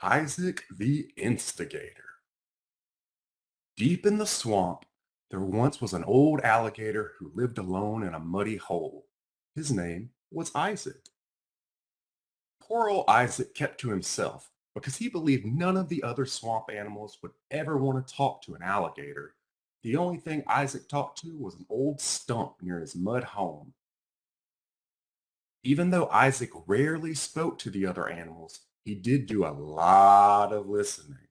Isaac the Instigator. Deep in the swamp, there once was an old alligator who lived alone in a muddy hole. His name was Isaac. Poor old Isaac kept to himself because he believed none of the other swamp animals would ever want to talk to an alligator. The only thing Isaac talked to was an old stump near his mud home. Even though Isaac rarely spoke to the other animals, he did do a lot of listening.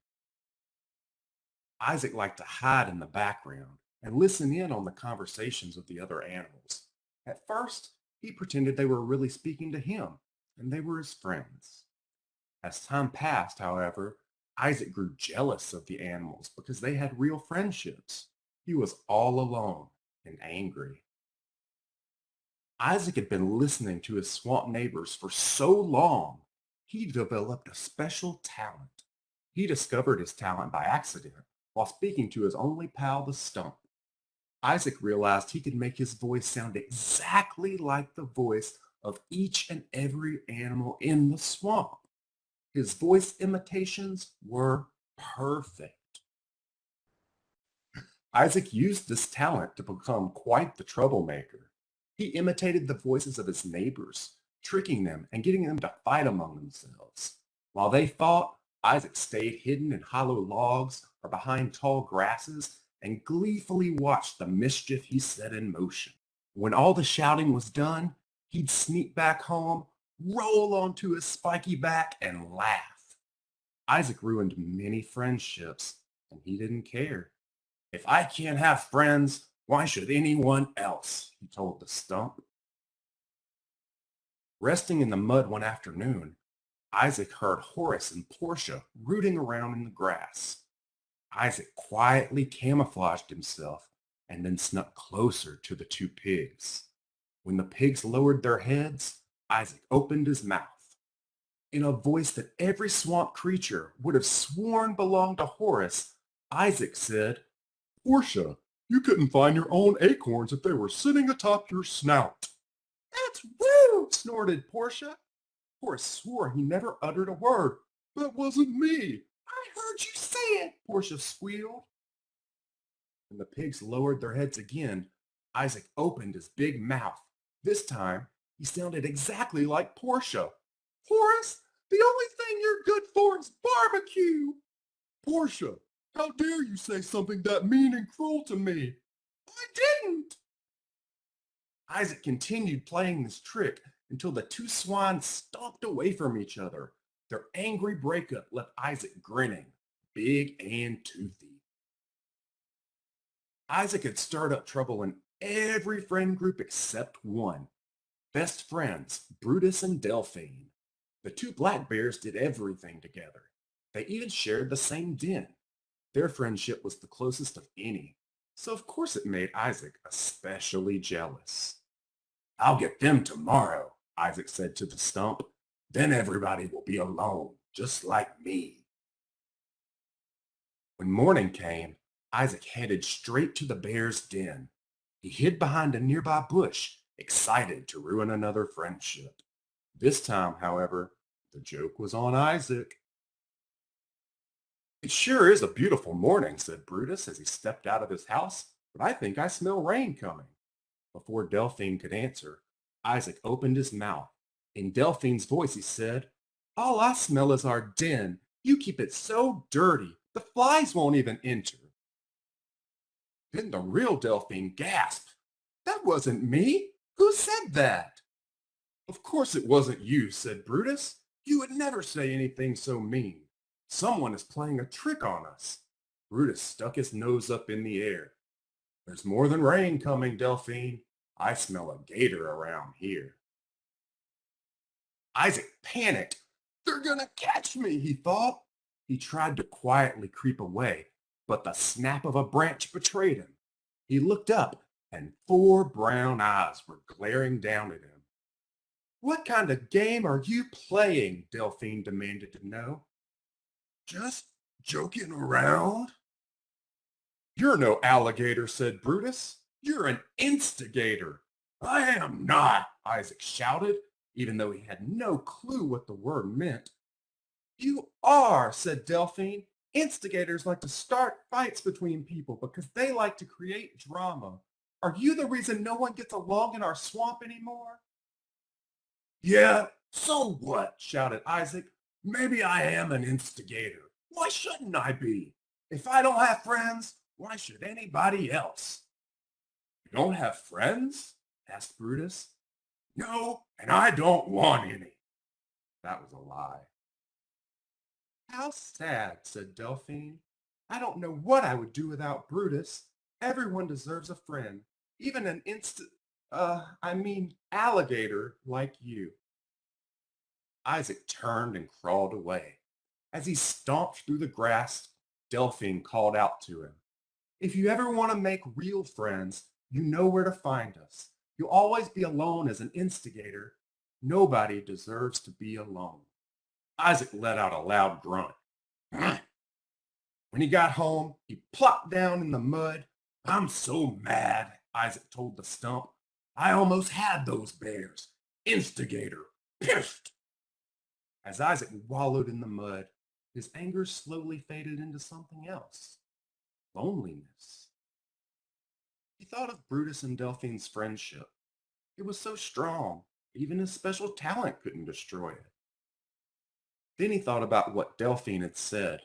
Isaac liked to hide in the background and listen in on the conversations of the other animals. At first, he pretended they were really speaking to him, and they were his friends. As time passed, however, Isaac grew jealous of the animals because they had real friendships. He was all alone and angry. Isaac had been listening to his swamp neighbors for so long, he developed a special talent. He discovered his talent by accident while speaking to his only pal, the stump. Isaac realized he could make his voice sound exactly like the voice of each and every animal in the swamp. His voice imitations were perfect. Isaac used this talent to become quite the troublemaker. He imitated the voices of his neighbors, tricking them and getting them to fight among themselves. While they fought, Isaac stayed hidden in hollow logs or behind tall grasses and gleefully watched the mischief he set in motion. When all the shouting was done, he'd sneak back home, roll onto his spiky back, and laugh. Isaac ruined many friendships, and he didn't care. If I can't have friends, why should anyone else? He told the stump. Resting in the mud one afternoon, Isaac heard Horace and Portia rooting around in the grass. Isaac quietly camouflaged himself and then snuck closer to the two pigs. When the pigs lowered their heads, Isaac opened his mouth. In a voice that every swamp creature would have sworn belonged to Horace, Isaac said, "Portia, you couldn't find your own acorns if they were sitting atop your snout." "That's rude," snorted Portia. Horace swore he never uttered a word. "That wasn't me." "I heard you say it," Portia squealed. When the pigs lowered their heads again, Isaac opened his big mouth. This time, he sounded exactly like Portia. "Horace, the only thing you're good for is barbecue." "Portia, how dare you say something that mean and cruel to me?" "I didn't." Isaac continued playing this trick until the two swines stomped away from each other. Their angry breakup left Isaac grinning, big and toothy. Isaac had stirred up trouble in every friend group except one. Best friends, Brutus and Delphine. The two black bears did everything together. They even shared the same den. Their friendship was the closest of any, so of course it made Isaac especially jealous. "I'll get them tomorrow," Isaac said to the stump. "Then everybody will be alone, just like me." When morning came, Isaac headed straight to the bear's den. He hid behind a nearby bush, excited to ruin another friendship. This time, however, the joke was on Isaac. "It sure is a beautiful morning," said Brutus as he stepped out of his house, "but I think I smell rain coming." Before Delphine could answer, Isaac opened his mouth. In Delphine's voice, he said, "All I smell is our den. You keep it so dirty, the flies won't even enter." Then the real Delphine gasped. "That wasn't me. Who said that?" "Of course it wasn't you," said Brutus. "You would never say anything so mean. Someone is playing a trick on us." Brutus stuck his nose up in the air. "There's more than rain coming, Delphine. I smell a gator around here." Isaac panicked. "They're gonna catch me," he thought. He tried to quietly creep away, but the snap of a branch betrayed him. He looked up, and four brown eyes were glaring down at him. "What kind of game are you playing?" Delphine demanded to know. "Just joking around." "You're no alligator," said Brutus. "You're an instigator." "I am not," Isaac shouted, even though he had no clue what the word meant. You are, said Delphine. Instigators like to start fights between people because they like to create drama. Are you the reason no one gets along in our swamp anymore? Yeah, so what? Shouted Isaac. Maybe I am an instigator. Why shouldn't I be? If I don't have friends, why should anybody else? You don't have friends? Asked Brutus. No, and I don't want any. That was a lie. How sad, said Delphine. I don't know what I would do without Brutus. Everyone deserves a friend, even an alligator like you. Isaac turned and crawled away. As he stomped through the grass, Delphine called out to him. If you ever want to make real friends, you know where to find us. You'll always be alone as an instigator. Nobody deserves to be alone. Isaac let out a loud grunt. When he got home, he plopped down in the mud. I'm so mad, Isaac told the stump. I almost had those bears. Instigator. Pissed. As Isaac wallowed in the mud, his anger slowly faded into something else. Loneliness. He thought of Brutus and Delphine's friendship. It was so strong, even his special talent couldn't destroy it. Then he thought about what Delphine had said.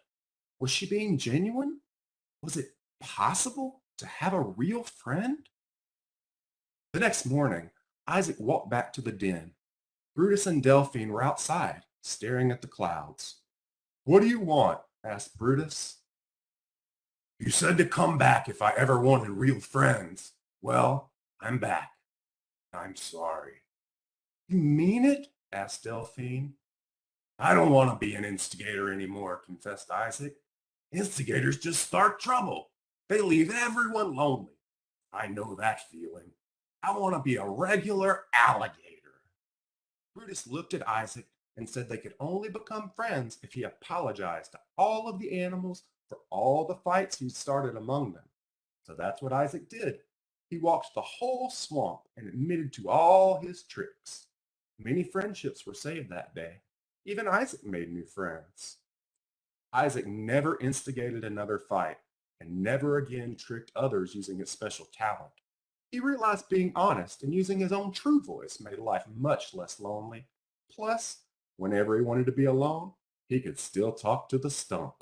Was she being genuine? Was it possible to have a real friend? The next morning, Isaac walked back to the den. Brutus and Delphine were outside, staring at the clouds. What do you want? Asked Brutus. You said to come back if I ever wanted real friends. Well, I'm back. I'm sorry. You mean it? Asked Delphine. I don't want to be an instigator anymore, confessed Isaac. Instigators just start trouble. They leave everyone lonely. I know that feeling. I want to be a regular alligator. Brutus looked at Isaac and said they could only become friends if he apologized to all of the animals for all the fights he started among them. So that's what Isaac did. He walked the whole swamp and admitted to all his tricks. Many friendships were saved that day. Even Isaac made new friends. Isaac never instigated another fight and never again tricked others using his special talent. He realized being honest and using his own true voice made life much less lonely. Plus, whenever he wanted to be alone, he could still talk to the stump.